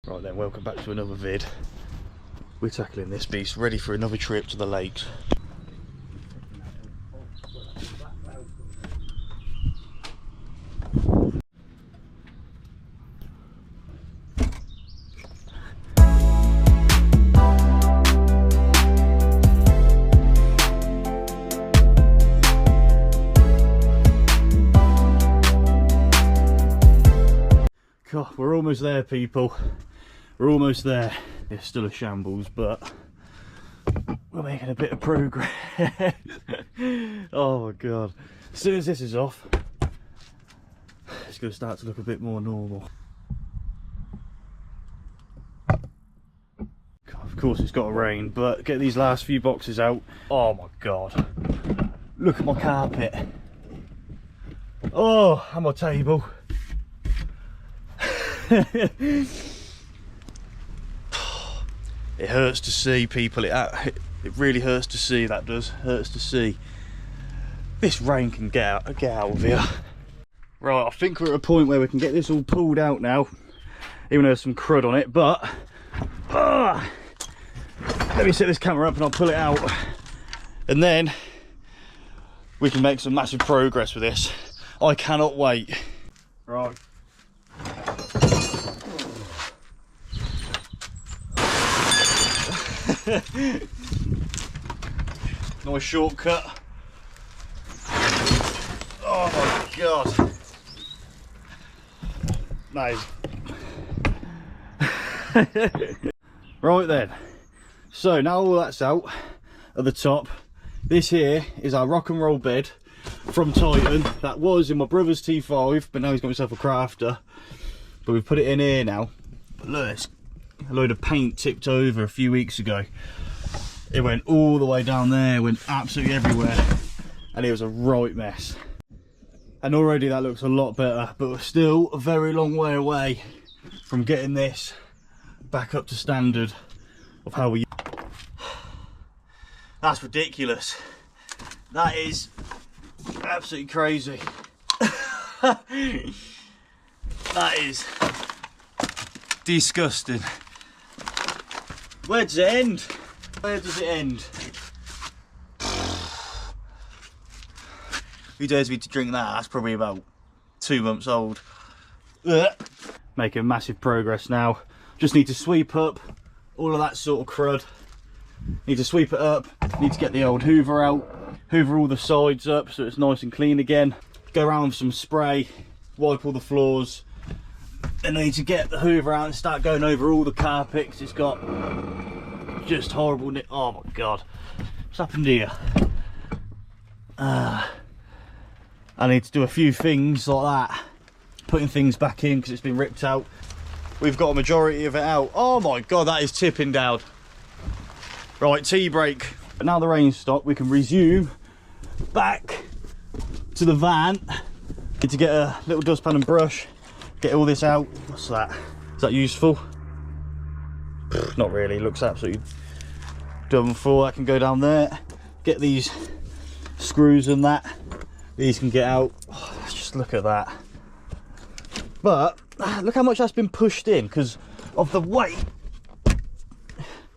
Right then, welcome back to another vid. We're tackling this beast, ready for another trip to the lakes. God, we're almost there, people. We're almost there. It's still a shambles, but we're making a bit of progress. Oh my god. As soon as this is off, it's going to start to look a bit more normal. God, of course it's got to rain, but get these last few boxes out. Oh my god. Look at my carpet. Oh, and my table. It hurts to see, people. It really hurts to see. That does hurts to see. This rain can get out of here. Right, I think we're at a point where we can get this all pulled out now, even though there's some crud on it. But let me set this camera up and I'll pull it out, and then we can make some massive progress with this. I cannot wait. Right. Nice shortcut. Oh my god. Nice. Right then. So now all that's out at the top, this here is our rock and roll bed from Titan. That was in my brother's T5, but now he's got himself a crafter. But we've put it in here now. But look, it's a load of paint tipped over a few weeks ago. It went all the way down there, went absolutely everywhere, and it was a right mess. And already that looks a lot better, but we're still a very long way away from getting this back up to standard of how we. That's ridiculous. That is absolutely crazy. That is disgusting. Where does it end? Where does it end? Who dares me to drink that? That's probably about 2 months old. Making massive progress now. Just need to sweep up all of that sort of crud. Need to sweep it up. Need to get the old hoover out. Hoover all the sides up so it's nice and clean again. Go around with some spray. Wipe all the floors. Then I need to get the hoover out and start going over all the carpet, because it's got just horrible. Oh my god, what's happened here? I need to do a few things like that, putting things back in because it's been ripped out. We've got a majority of it out. Oh my god, that is tipping down. Right, tea break. But now the rain's stopped, we can resume back to the van. Need to get a little dustpan and brush, get all this out. What's that? Is that useful? Not really, looks absolutely done for. That can go down there. Get these screws and that. These can get out. Oh, let's just look at that. But look how much that's been pushed in because of the weight.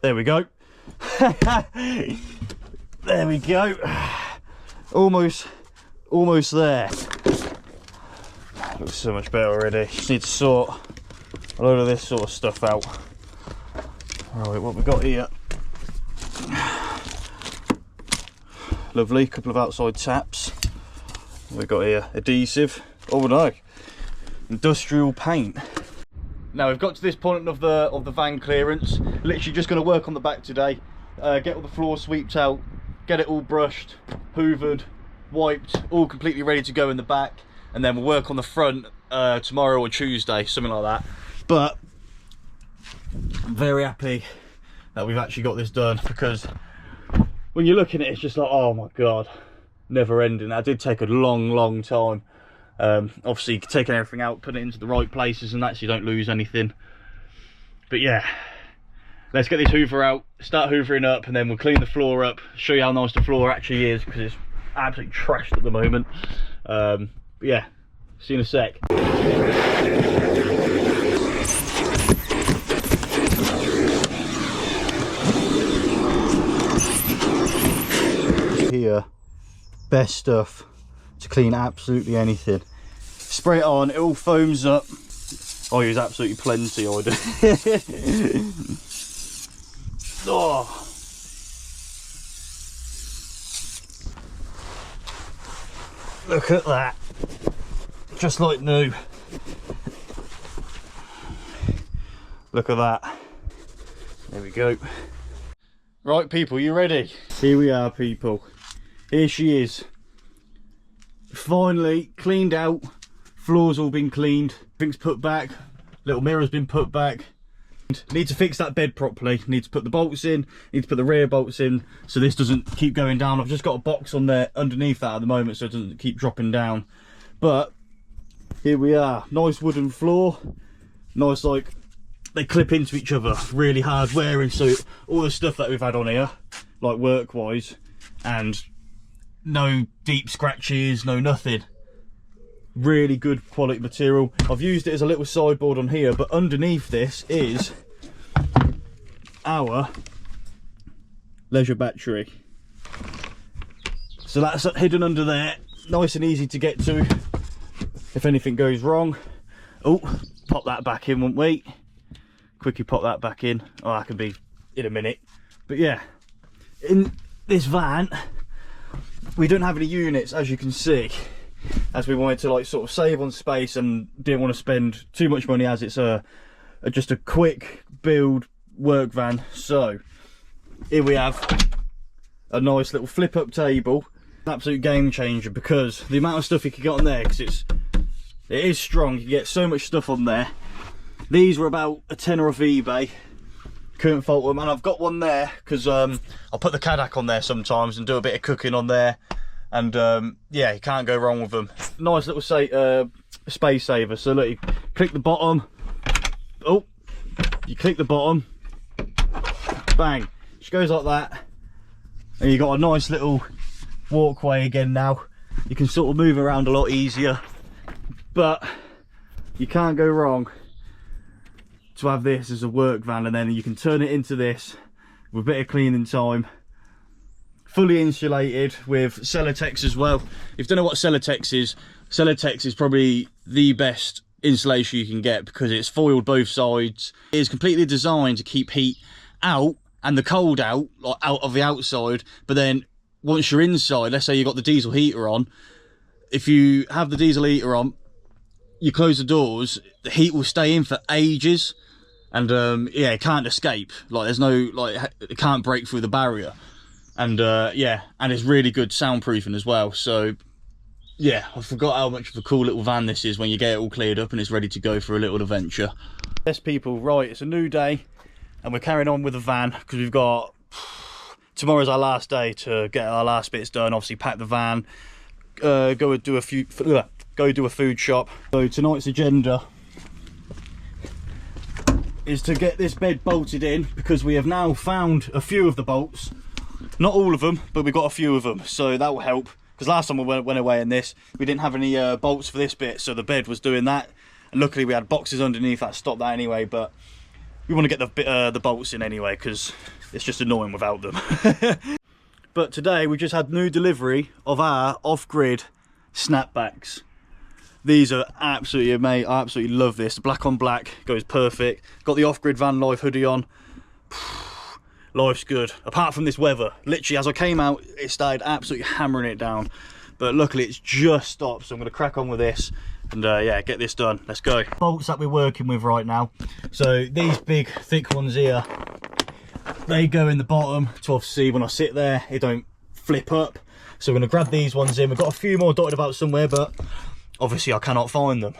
There we go. There we go. Almost there. Looks so much better already. Just need to sort a load of this sort of stuff out. Right, what we got here? Lovely, couple of outside taps. What we got here? Adhesive. Oh no, industrial paint. Now we've got to this point of the van clearance. Literally just going to work on the back today. Get all the floor sweeped out, get it all brushed, hoovered, wiped, all completely ready to go in the back, and then we'll work on the front tomorrow or Tuesday, something like that. But I'm very happy that we've actually got this done, because when you're looking at it, it's just like, oh my god, never ending. That did take a long time. Obviously taking everything out, putting it into the right places and that, so you don't lose anything. But yeah, let's get this hoover out, start hoovering up, and then we'll clean the floor up, show you how nice the floor actually is, because it's absolutely trashed at the moment. But yeah, see you in a sec. best stuff to clean absolutely anything. Spray it on, it all foams up. I use absolutely plenty, I do. Oh. Look at that, just like new. Look at that. There we go. Right people, you ready? Here we are people. Here she is. Finally cleaned out. Floor's all been cleaned. Everything's put back. Little mirror's been put back. Need to fix that bed properly. Need to put the bolts in. Need to put the rear bolts in so this doesn't keep going down. I've just got a box on there underneath that at the moment so it doesn't keep dropping down. But here we are. Nice wooden floor. Nice, like, they clip into each other. Really hard wearing. So all the stuff that we've had on here, like work wise, and no deep scratches, no nothing. Really good quality material. I've used it as a little sideboard on here, but underneath this is our leisure battery. So that's hidden under there, nice and easy to get to if anything goes wrong. Oh, pop that back in, won't we? Quickly pop that back in. Oh, that can be in a minute. But yeah, in this van we don't have any units, as you can see, as we wanted to like sort of save on space and didn't want to spend too much money, as it's just a quick build work van. So here we have a nice little flip up table. Absolute game changer, because the amount of stuff you can get on there, because it is strong, you can get so much stuff on there. These were about a tenner off eBay, couldn't fault them. And I've got one there because I'll put the Cadillac on there sometimes and do a bit of cooking on there. And yeah, you can't go wrong with them. Nice little space saver. So look, you click the bottom. Oh, you click the bottom. Bang. Just goes like that. And you got a nice little walkway again now. You can sort of move around a lot easier. But you can't go wrong to have this as a work van, and then you can turn it into this with a bit of cleaning time. Fully insulated with Celotex as well. If you don't know what Celotex is probably the best insulation you can get, because it's foiled both sides. It is completely designed to keep heat out and the cold out, like out of the outside. But then once you're inside, let's say you've got the diesel heater on, if you have the diesel heater on, you close the doors, the heat will stay in for ages, and yeah, it can't escape. Like there's no, like, it can't break through the barrier. And yeah, and it's really good soundproofing as well. So yeah, I forgot how much of a cool little van this is when you get it all cleared up and it's ready to go for a little adventure. Yes people, right, it's a new day and we're carrying on with the van, because we've got, tomorrow's our last day to get our last bits done. Obviously pack the van, go do a food shop. So tonight's agenda is to get this bed bolted in, because we have now found a few of the bolts. Not all of them, but we've got a few of them, so that will help. Because last time we went away in this, we didn't have any bolts for this bit, so the bed was doing that. And luckily we had boxes underneath that stopped that anyway, but we want to get the bolts in anyway, because it's just annoying without them. But today we just had new delivery of our Offgrid snapbacks. These are absolutely amazing. I absolutely love this. Black on black goes perfect. Got the Offgrid van life hoodie on. Life's good, apart from this weather. Literally, as I came out, it started absolutely hammering it down, but luckily it's just stopped, so I'm going to crack on with this and yeah, get this done. Let's go. Bolts that we're working with right now, so these big thick ones here, they go in the bottom to obviously when I sit there it don't flip up. So we're going to grab these ones in. We've got a few more dotted about somewhere, but obviously I cannot find them.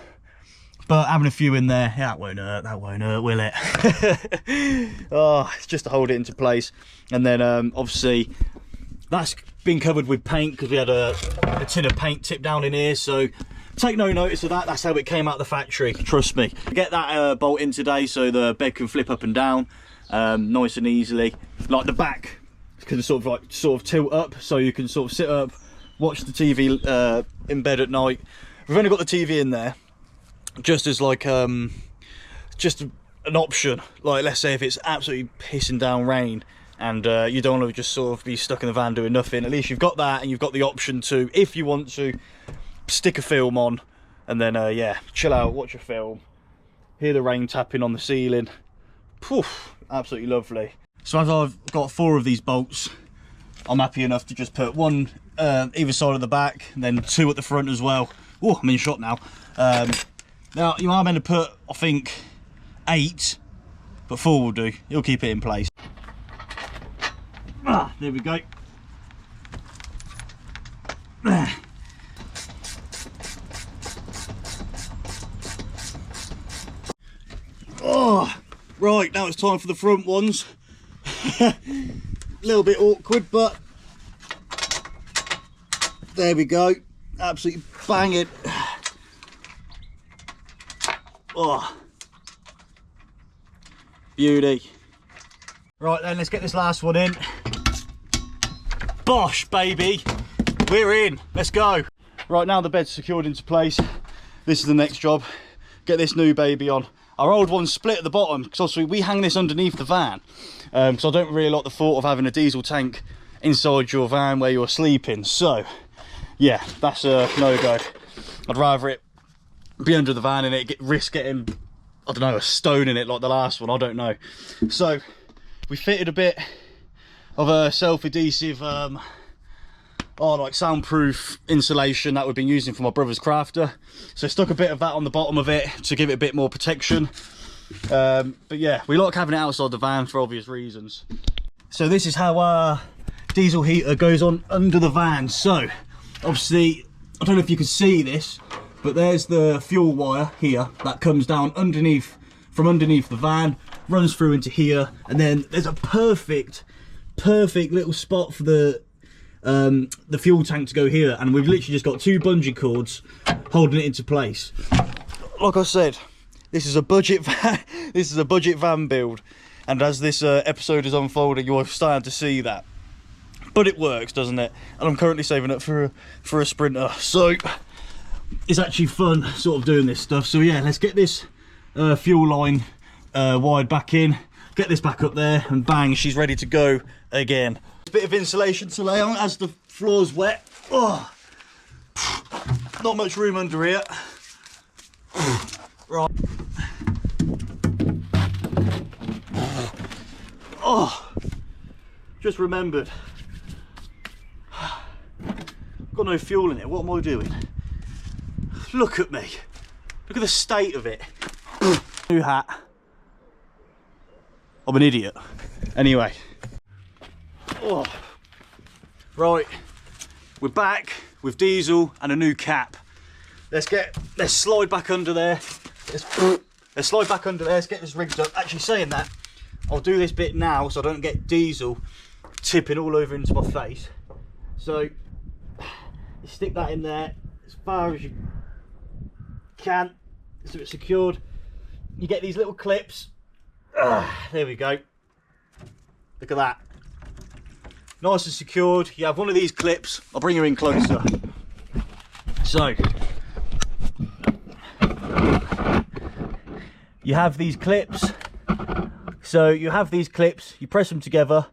But having a few in there, yeah, that won't hurt, will it? Oh, it's just to hold it into place. And then obviously that's been covered with paint, because we had a tin of paint tipped down in here, so take no notice of that. That's how it came out of the factory, trust me. Get that bolt in today so the bed can flip up and down nice and easily. Like the back can sort of tilt up, so you can sort of sit up, watch the TV in bed at night. We've only got the TV in there just as like just an option. Like let's say if it's absolutely pissing down rain and you don't want to just sort of be stuck in the van doing nothing. At least you've got that, and you've got the option to, if you want to, stick a film on and then yeah, chill out, watch a film, hear the rain tapping on the ceiling. Poof, absolutely lovely. So as I've got 4 of these bolts, I'm happy enough to just put 1 either side of the back, and then 2 at the front as well. Oh, I'm in shot now. Now you are meant to put, I think, 8, but 4 will do. It'll keep it in place. Ah, there we go. Oh, right, now it's time for the front ones. A little bit awkward, but there we go. Absolutely bang it. Oh, beauty. Right then, let's get this last one in. Bosh, baby, we're in. Let's go. Right, now the bed's secured into place. This is the next job. Get this new baby on. Our old one's split at the bottom because obviously we hang this underneath the van. So I don't really like the thought of having a diesel tank inside your van where you're sleeping. So yeah, that's a no-go. I'd rather it be under the van and risk getting, I don't know, a stone in it like the last one. I don't know. So we fitted a bit of a self-adhesive like soundproof insulation that we've been using for my brother's crafter. So stuck a bit of that on the bottom of it to give it a bit more protection. But yeah, we like having it outside the van for obvious reasons. So this is how our diesel heater goes on under the van. So obviously, I don't know if you can see this, but there's the fuel wire here that comes down underneath, from underneath the van, runs through into here, and then there's a perfect little spot for the fuel tank to go here, and we've literally just got 2 bungee cords holding it into place. Like I said, this is a budget van. This is a budget van build, and as this episode is unfolding, you're starting to see that. But it works, doesn't it? And I'm currently saving up for a Sprinter, so it's actually fun sort of doing this stuff. So yeah, let's get this fuel line wired back in, get this back up there, and bang, she's ready to go again. A bit of insulation to lay on as the floor's wet. Oh, not much room under here. Right. Oh, just remembered. Got no fuel in it. What am I doing? Look at me. Look at the state of it. New hat. I'm an idiot. Anyway. Oh. Right. We're back with diesel and a new cap. Let's slide back under there. Let's slide back under there. Let's get this rigged up. Actually, saying that, I'll do this bit now so I don't get diesel tipping all over into my face. So you stick that in there as far as you can so it's secured. You get these little clips. There we go. Look at that. Nice and secured. You have one of these clips. I'll bring you in closer. So you have these clips. You press them together.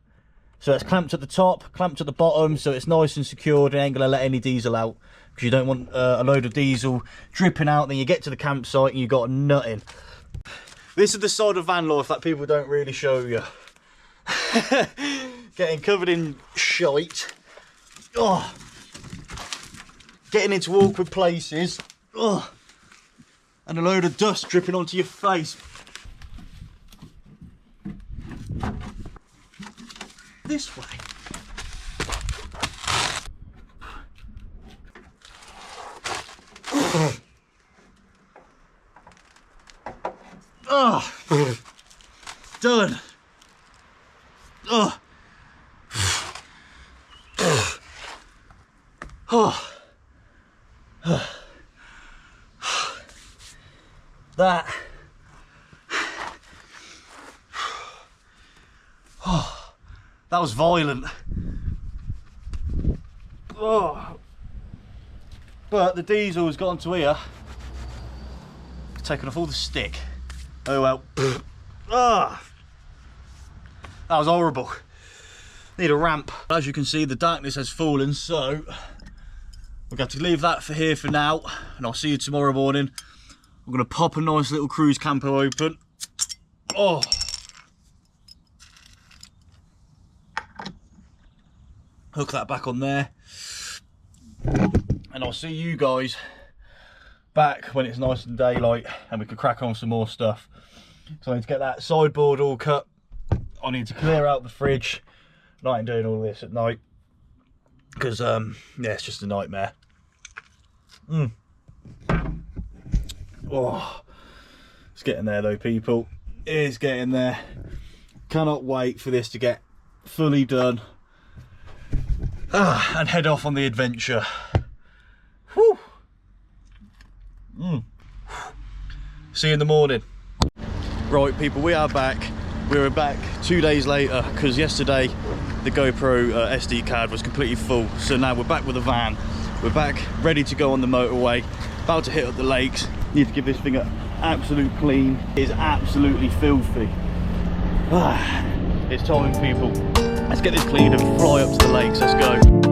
So it's clamped at the top, clamped at the bottom, so it's nice and secured and ain't gonna let any diesel out, because you don't want a load of diesel dripping out. Then you get to the campsite and you got nothing. This is the side of van life that people don't really show you. Getting covered in shite. Oh. Getting into awkward places. Oh. And a load of dust dripping onto your face. This way. Oh, done. Oh. Oh. That. Oh. That was violent. Oh. But the diesel's got onto here. Taken off all the stick. Oh well. Ah. That was horrible. need a ramp. As you can see, the darkness has fallen, so we're going to leave that for here for now, and I'll see you tomorrow morning. I'm going to pop a nice little cruise camper open. Oh, hook that back on there, and I'll see you guys back when it's nice and daylight and we can crack on some more stuff. So I need to get that sideboard all cut. I need to clear out the fridge. I ain't doing all this at night because yeah, it's just a nightmare. Oh, it's getting there though, people. It's getting there. Cannot wait for this to get fully done and head off on the adventure. Whew. See you in the morning. Right, people, we are back. We were back 2 days later because yesterday the GoPro SD card was completely full. So now we're back with the van. We're back ready to go on the motorway, about to hit up the lakes. Need to give this thing an absolute clean. It is absolutely filthy. It's time, people. Let's get this cleaned and fly up to the lakes. Let's go.